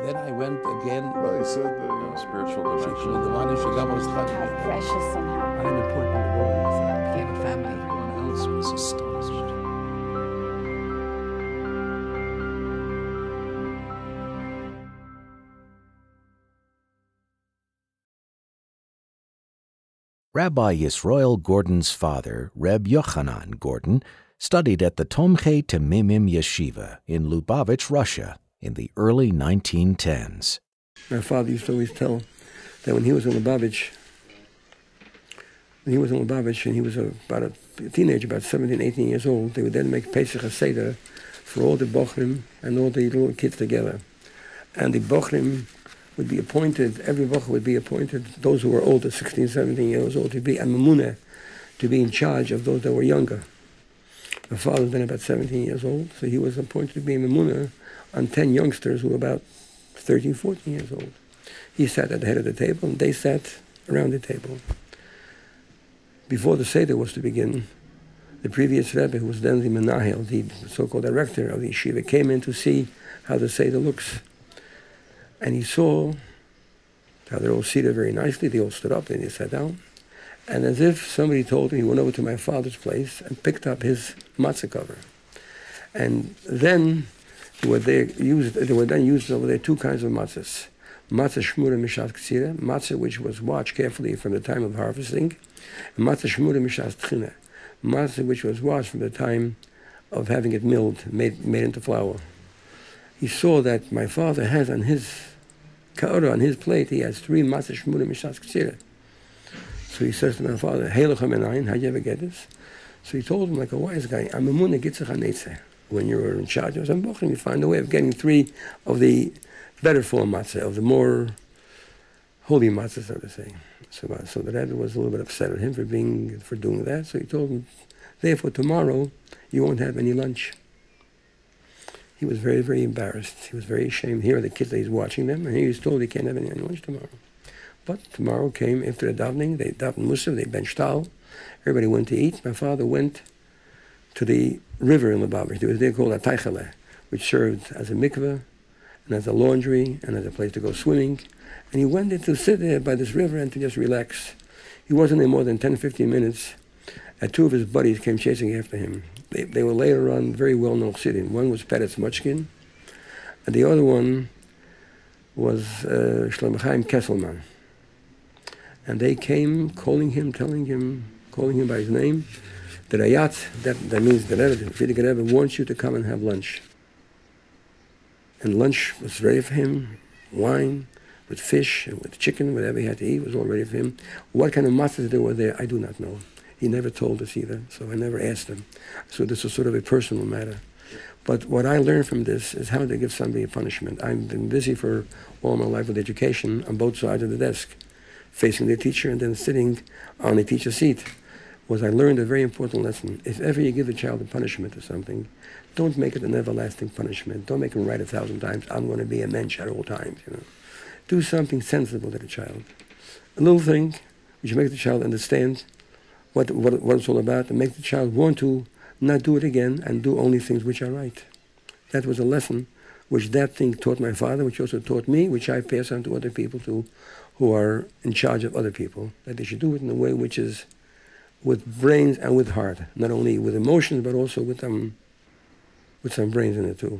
Then I went again. Well, he said spiritual dimension. How precious and how important the world is. He have a family. Everyone else was astonished. Rabbi Yisroel Gordon's father, Reb Yochanan Gordon, studied at the Tomchei Temimim Yeshiva in Lubavitch, Russia, in the early 1910s. My father used to always tell that when he was in Lubavitch, and he was about a teenager, about 17, 18 years old, they would then make Pesach Seder for all the Bochrim and all the little kids together. And the Bochrim would be appointed, every Bocher would be appointed, those who were older, 16, 17 years old, to be a Mamuneh, to be in charge of those that were younger. My father was then about 17 years old, so he was appointed to be a Mamuneh on 10 youngsters who were about 13, 14 years old. He sat at the head of the table, and they sat around the table. Before the Seder was to begin, the previous Rebbe, who was then the Menahel, the so-called director of the yeshiva, came in to see how the Seder looks. And he saw how they're all seated very nicely. They all stood up and they sat down. And as if somebody told him, he went over to my father's place and picked up his matzah cover. And then they were then used over there two kinds of matzahs. Matzah shmura mishas ktsira, matzah which was watched carefully from the time of harvesting, and matzah shmura mishas tchina, matzah which was watched from the time of having it milled, made into flour. He saw that my father has on his ka'ora, on his plate, he has 3 matzah shmura mishas ktsira. So he says to my father, Heilucha menayin, how'd you ever get this? So he told him like a wise guy, I'm a munah gitzach hanetzeh. When you're in charge of some bochrim, you find a way of getting 3 of the better form matzah, of the more holy matzah, so to say. So the Rebbe was a little bit upset at him for doing that. So he told him, therefore tomorrow you won't have any lunch. He was very, very embarrassed. He was very ashamed. Here are the kids that he's watching them, and he was told he can't have any lunch tomorrow. But tomorrow came after the davening. They davened Musaf, they benched tal. Everybody went to eat. My father went to the river in Lubavitch. There was there called a teichele, which served as a mikveh and as a laundry and as a place to go swimming. And he went there to sit there by this river and to just relax. He wasn't there more than 10, 15 minutes. And 2 of his buddies came chasing after him. They were later on very well-known Chassidim. One was Peretz Mochkin, and the other one was Shlomo Chaim Kesselman. And they came calling him by his name. The Rayat, that means the Rebbe, the Frierdiker Rebbe, wants you to come and have lunch. And lunch was ready for him, wine, with fish, and with chicken, whatever he had to eat was all ready for him. What kind of matzahs there were there, I do not know. He never told us either, so I never asked him. So this was sort of a personal matter. But what I learned from this is how to give somebody a punishment. I've been busy for all my life with education on both sides of the desk, facing the teacher and then sitting on the teacher's seat. I learned a very important lesson. If ever you give a child a punishment or something, don't make it an everlasting punishment. Don't make him write 1,000 times, I'm going to be a mensch at all times. Do something sensible to the child. A little thing which makes the child understand what it's all about, and make the child want to not do it again and do only things which are right. That was a lesson which that thing taught my father, which also taught me, which I pass on to other people too, who are in charge of other people, that they should do it in a way which is with brains and with heart, not only with emotions, but also with some brains in it too.